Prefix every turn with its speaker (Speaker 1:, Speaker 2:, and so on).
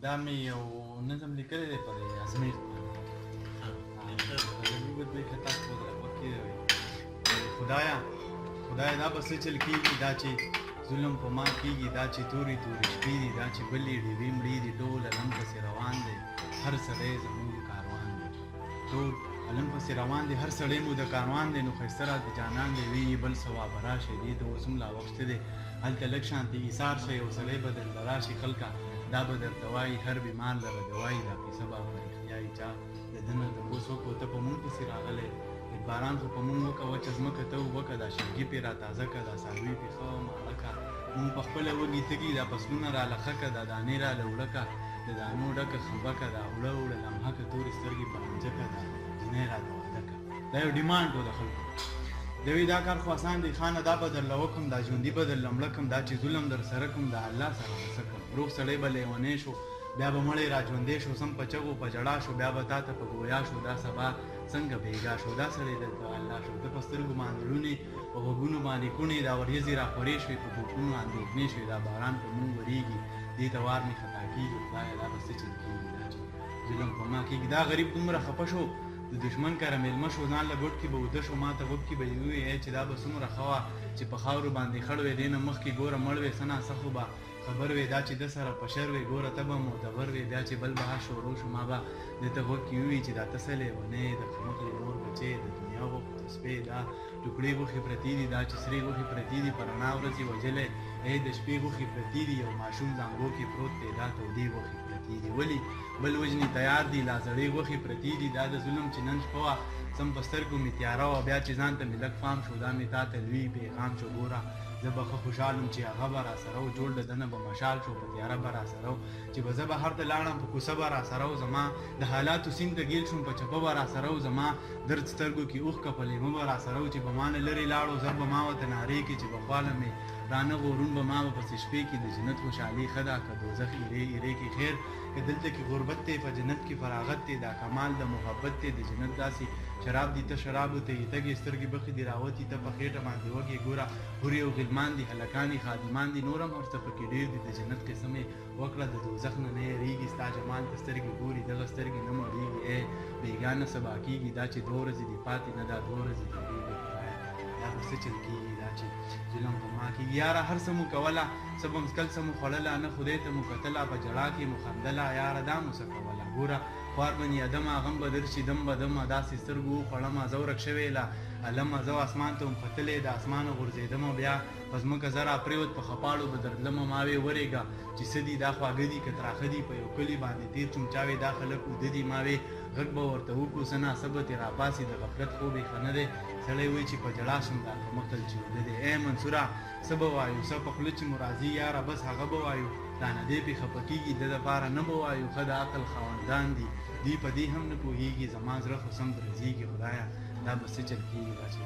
Speaker 1: دا مې یو نظم لیکلی دی په دې ازمېر باندې بدلې که تاسو په وخت کې خدایا دا به څه چل کېږي دا چې ظلم په ما کېږي دا چې تورې تورې شپې دي دا چې بلې ډېوې مړې دي ټول علم پسې روان دی هر سړی زموږ کاروان دی ټول علم پسې روان دی هر سړی مو د کاروان دی نو ښایسته راته جانان دی وی بل سوا به راشي دې ته اوس هم لا وخت دی هلته لږ شانتې ایثار شئ یو سړی به درله راشي خلکه دا به درته وایي هر بیمار لره دوایي دا کیسه به پرېښیایي چا د ده نه تپوس وکړو ته په مونږ پسې راغلی باران خو په مونږ وکړه وچه ځمکه ته وکړه دا شګي پې را تازه کړه دا څاروي پې ښه ماړه کړه مونږ په خپله وږي تږي دا فصلونه راله ښه کړه دا دانې راله وړه کړه د دانو ډکه خمبه کړه دا وړه وړه لمحه کړه تورې سترګې پرانجه کړه دا جنۍ راته واده کړه دا یو ډیمانډ و د خلکو د وی دا کار خو اسان دی خانه دا به درله وکړم دا ژوندي به درله مړه کړم دا چې ظلم در سره کړم د الله سره به څه کړم روغ سړی به لیونی شو بیا به مړی را ژوندی شو سم په چغو په ژړا شو بیا به تا ته په ګویا شو دا سبا څنګه بېګا شو دا سړی دلته الله شو ته په سترګو باندې لوڼې په غوږونو باندې کوڼې دا وریځې را خورې شوې په بوټونو اندېښنې شوې دا باران په مونږ ورېږي دې ته وار مې خطا کېږي خدایه دا به څه چل کېږي دا چې ظلم په ما کېږي دا غریب دومره خفه شو د دشمن کره مېلمه شو ځان له ګوټ کې به وده شو ما ته غوږ کې به یې وویې چې دا به څومره ښه وه چې په خاورو باندې خړ وې دې نه مخکې ګوره مړ وې څه ناڅه خو به خبر وې دا چې ده سره په شر وې ګوره ته به معتبر وې بیا چې بل بهر شروع شو ما به دې ته غوږ کې ووي چې دا ته څه لیونی د خمخلې مور بچې د دنیا غوښتو سپې دا ټوکړې غوښې پرتې دي دا چې سرې غوښې پرتې دي په رڼا ورځ یې وژلی ای د شپې غوښې پرتې دي یو ماشوم زانګو کې پروت دی دا تودې غوښې پرتې دي ولې بل وژنې تیار دي لا زړې غوښې پرتې دي دا د ظلم چې نن شپه وه سم په سترګو مې تیاره وه بیا چې ځان ته مې لږ فام شو دا مې تا ته لوی پیغام شو ګوره زه به ښه خوشحال وم چې هغه به را سره و جوړ د ده نه به مشال شو په تیاره به را سره و چې به زه بهر ته لاړم په کوڅه به را سره و زما د حالاتو سیند ته ګیل شوم په چپه به را سره و زما درد سترګو کې اوښکه په لیمه به را سره و چې به ما نه لرې لاړو زر به ما ورته نارې کړي چې به خواله مې رانه غورون به ما به پسې شپې کې د جنت خوشحالي ښه ده که دوزخ ایرې کې خیر که دلته کې غربت دی په جنت کې فراغت دی دا کمال د محبت دی د جنت داسې شراب دي ته شرابو ته یې تګې سترګې بخې دي راوتي ته په خېټه باندې وږې ګوره هورې او غلمان دي هلکان دي خادمان دي نور هم هر څه پکې ډېر دي د جنت قسم یې وکړه د دوزخ نه نه یېرېږي ستا جمال ته سترګې ګوري دغه سترګې نه مړېږي ای بېګانه سبا کېږي دا چې 2 ورځې دي پاتې نه دا 2 ورځې تېرېږي خدایه دا به څه چل کېږي دا چې ظلم په ما کېږي یاره هر څه مو کوله څه به مسکل څه مو خوړله نه خدای ته مو کتله په ژړا کې مو خندله یاره دا مو څه کوله ګوره خوار بني ادمه غم به در شي دم به دمه داسې سترګو وخوړمه زه ورک شوې له علمه زه اسمان ته وم ختلې د اسمانه غورځېدمه بیا په ځمکه زه را پرېوت په خپاړو به درتلمه ما وې ورېږه چې څه دي دا خواږه دي که تراخه دي په یو کلي باندې تېر شوم چا وې دا خلک اوده دي ما وې غږ به ورته وکړو څه ناڅه به ترې راپاسي د غفلت خوب یې ښه نه دی سړی وایي چې په ژړا شم دا کمقل چې اوده دی ای منصوره څه به وایو څه په خوله چې مو راځي یاره بس هغه به وایو رانه دی پې خفه کېږي د دپاره نه به وایو ښه د عقل خاوندان دي دوی په دې هم نه پوهېږي زما زړه خو سم درځېږي خدایه دا به څه چل کېږي دا چې